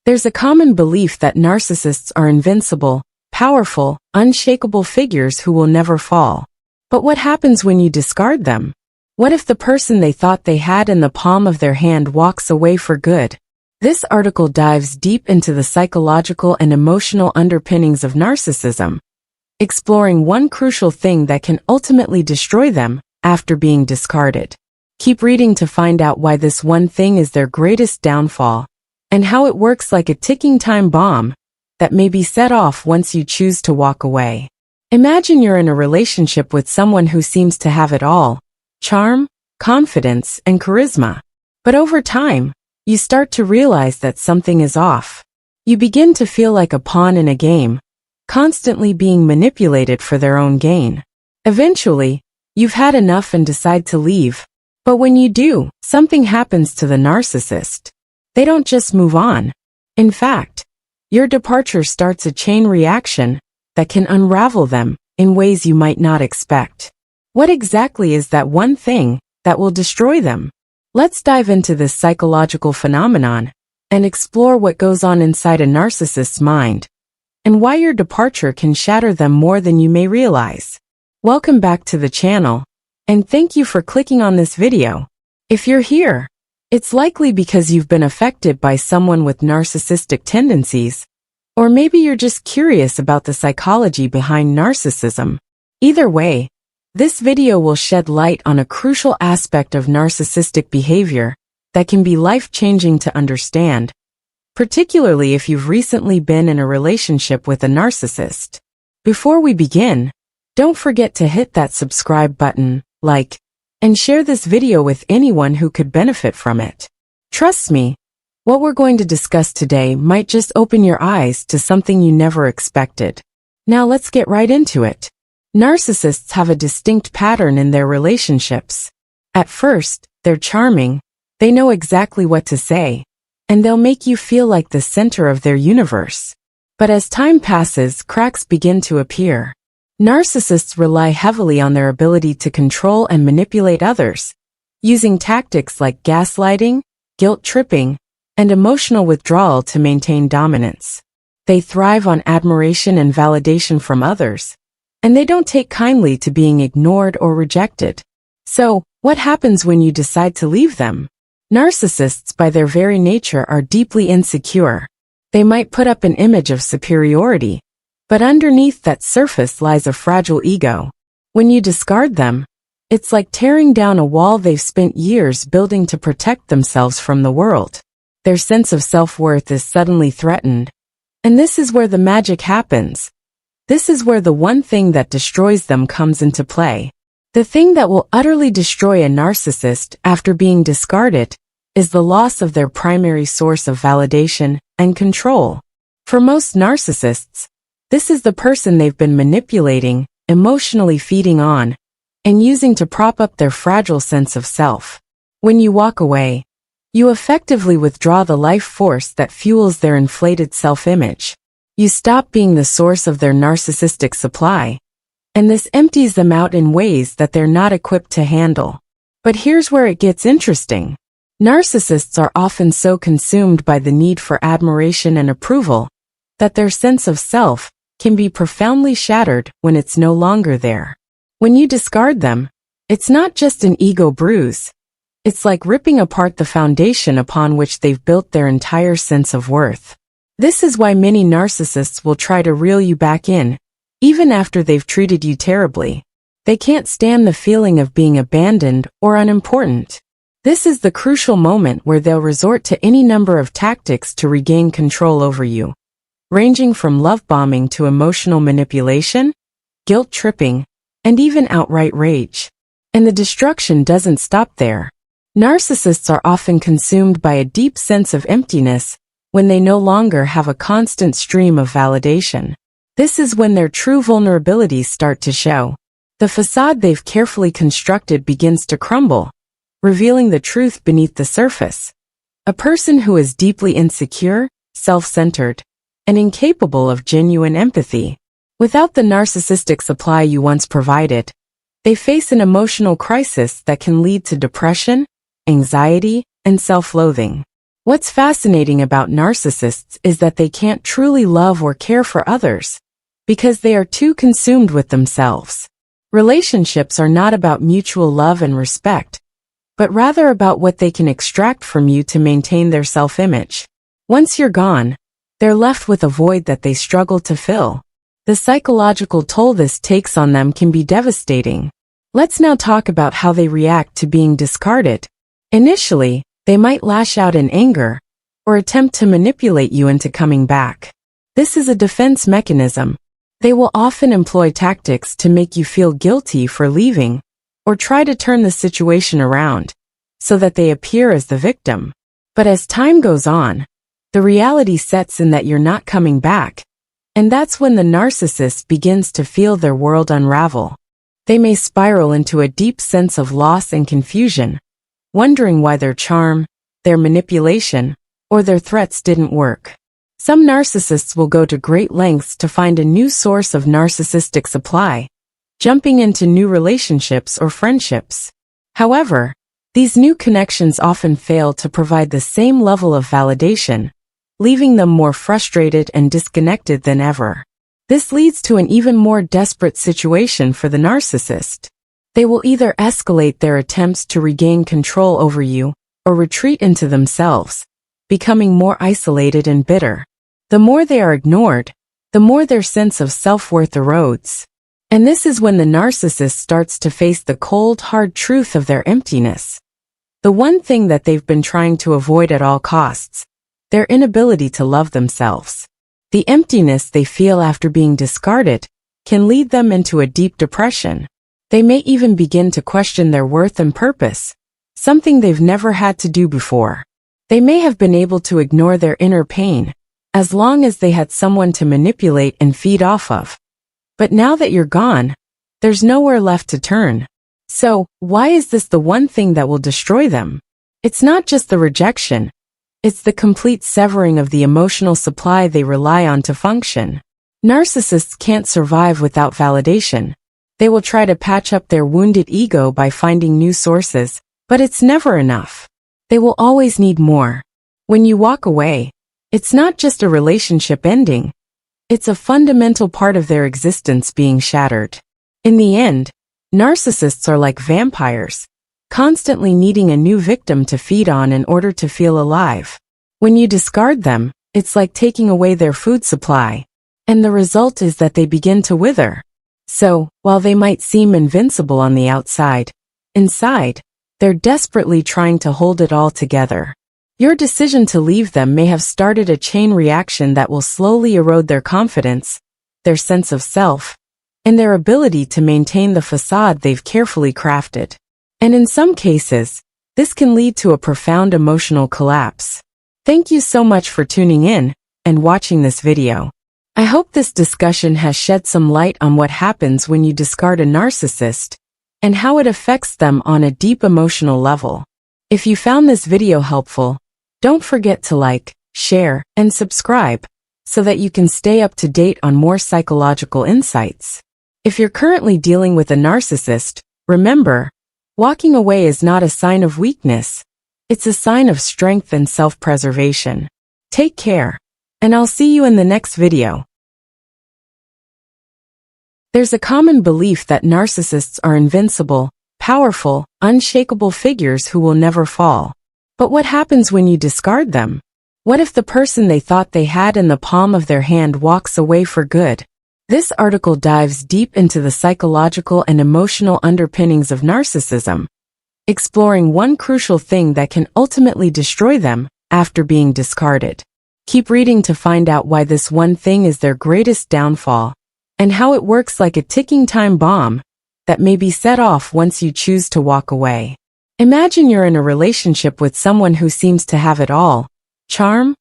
There's a common belief that narcissists are invincible, powerful, unshakable figures who will never fall. But what happens when you discard them? What if the person they thought they had in the palm of their hand walks away for good? This article dives deep into the psychological and emotional underpinnings of narcissism, exploring one crucial thing that can ultimately destroy them after being discarded. Keep reading to find out why this one thing is their greatest downfall, and how it works like a ticking time bomb that may be set off once you choose to walk away. Imagine you're in a relationship with someone who seems to have it all: charm, confidence, and charisma. But over time, you start to realize that something is off. You begin to feel like a pawn in a game, constantly being manipulated for their own gain. Eventually, you've had enough and decide to leave. But when you do, something happens to the narcissist. They don't just move on. In fact, your departure starts a chain reaction that can unravel them in ways you might not expect. What exactly is that one thing that will destroy them? Let's dive into this psychological phenomenon and explore what goes on inside a narcissist's mind and why your departure can shatter them more than you may realize. Welcome back to the channel, and thank you for clicking on this video. If you're here, it's likely because you've been affected by someone with narcissistic tendencies, or maybe you're just curious about the psychology behind narcissism. Either way, this video will shed light on a crucial aspect of narcissistic behavior that can be life-changing to understand, particularly if you've recently been in a relationship with a narcissist. Before we begin, don't forget to hit that subscribe button, like, and share this video with anyone who could benefit from it. Trust me, what we're going to discuss today might just open your eyes to something you never expected. Now let's get right into it. Narcissists have a distinct pattern in their relationships. At first, they're charming, they know exactly what to say, and they'll make you feel like the center of their universe. But as time passes, cracks begin to appear. Narcissists rely heavily on their ability to control and manipulate others, using tactics like gaslighting, guilt-tripping, and emotional withdrawal to maintain dominance. They thrive on admiration and validation from others, and they don't take kindly to being ignored or rejected. So, what happens when you decide to leave them? Narcissists, by their very nature, are deeply insecure. They might put up an image of superiority, but underneath that surface lies a fragile ego. When you discard them, it's like tearing down a wall they've spent years building to protect themselves from the world. Their sense of self-worth is suddenly threatened. And this is where the magic happens. This is where the one thing that destroys them comes into play. The thing that will utterly destroy a narcissist after being discarded is the loss of their primary source of validation and control. For most narcissists, this is the person they've been manipulating, emotionally feeding on, and using to prop up their fragile sense of self. When you walk away, you effectively withdraw the life force that fuels their inflated self-image. You stop being the source of their narcissistic supply, and this empties them out in ways that they're not equipped to handle. But here's where it gets interesting. Narcissists are often so consumed by the need for admiration and approval that their sense of self can be profoundly shattered when it's no longer there. When you discard them, it's not just an ego bruise. It's like ripping apart the foundation upon which they've built their entire sense of worth. This is why many narcissists will try to reel you back in, even after they've treated you terribly. They can't stand the feeling of being abandoned or unimportant. This is the crucial moment where they'll resort to any number of tactics to regain control over you, ranging from love bombing to emotional manipulation, guilt tripping, and even outright rage. And the destruction doesn't stop there. Narcissists are often consumed by a deep sense of emptiness when they no longer have a constant stream of validation. This is when their true vulnerabilities start to show. The facade they've carefully constructed begins to crumble, revealing the truth beneath the surface. A person who is deeply insecure, self-centered, and incapable of genuine empathy. Without the narcissistic supply you once provided, they face an emotional crisis that can lead to depression, anxiety, and self-loathing. What's fascinating about narcissists is that they can't truly love or care for others, because they are too consumed with themselves. Relationships are not about mutual love and respect, but rather about what they can extract from you to maintain their self-image. Once you're gone, they're left with a void that they struggle to fill. The psychological toll this takes on them can be devastating. Let's now talk about how they react to being discarded. Initially, they might lash out in anger, or attempt to manipulate you into coming back. This is a defense mechanism. They will often employ tactics to make you feel guilty for leaving, or try to turn the situation around, so that they appear as the victim. But as time goes on, the reality sets in that you're not coming back, and that's when the narcissist begins to feel their world unravel. They may spiral into a deep sense of loss and confusion, wondering why their charm, their manipulation, or their threats didn't work. Some narcissists will go to great lengths to find a new source of narcissistic supply, jumping into new relationships or friendships. However, these new connections often fail to provide the same level of validation, leaving them more frustrated and disconnected than ever. This leads to an even more desperate situation for the narcissist. They will either escalate their attempts to regain control over you, or retreat into themselves, becoming more isolated and bitter. The more they are ignored, the more their sense of self-worth erodes. And this is when the narcissist starts to face the cold, hard truth of their emptiness. The one thing that they've been trying to avoid at all costs: their inability to love themselves. The emptiness they feel after being discarded can lead them into a deep depression. They may even begin to question their worth and purpose, something they've never had to do before. They may have been able to ignore their inner pain, as long as they had someone to manipulate and feed off of. But now that you're gone, there's nowhere left to turn. So, why is this the one thing that will destroy them? It's not just the rejection. It's the complete severing of the emotional supply they rely on to function. Narcissists can't survive without validation. They will try to patch up their wounded ego by finding new sources, but it's never enough. They will always need more. When you walk away, it's not just a relationship ending. It's a fundamental part of their existence being shattered. In the end, narcissists are like vampires, constantly needing a new victim to feed on in order to feel alive. When you discard them, it's like taking away their food supply, and the result is that they begin to wither. So, while they might seem invincible on the outside, inside, they're desperately trying to hold it all together. Your decision to leave them may have started a chain reaction that will slowly erode their confidence, their sense of self, and their ability to maintain the facade they've carefully crafted. And in some cases, this can lead to a profound emotional collapse. Thank you so much for tuning in and watching this video. I hope this discussion has shed some light on what happens when you discard a narcissist and how it affects them on a deep emotional level. If you found this video helpful, don't forget to like, share, and subscribe so that you can stay up to date on more psychological insights. If you're currently dealing with a narcissist, remember, walking away is not a sign of weakness. It's a sign of strength and self-preservation. Take care, and I'll see you in the next video. There's a common belief that narcissists are invincible, powerful, unshakable figures who will never fall. But what happens when you discard them? What if the person they thought they had in the palm of their hand walks away for good? This article dives deep into the psychological and emotional underpinnings of narcissism, exploring one crucial thing that can ultimately destroy them after being discarded. Keep reading to find out why this one thing is their greatest downfall, and how it works like a ticking time bomb that may be set off once you choose to walk away. Imagine you're in a relationship with someone who seems to have it all: charm,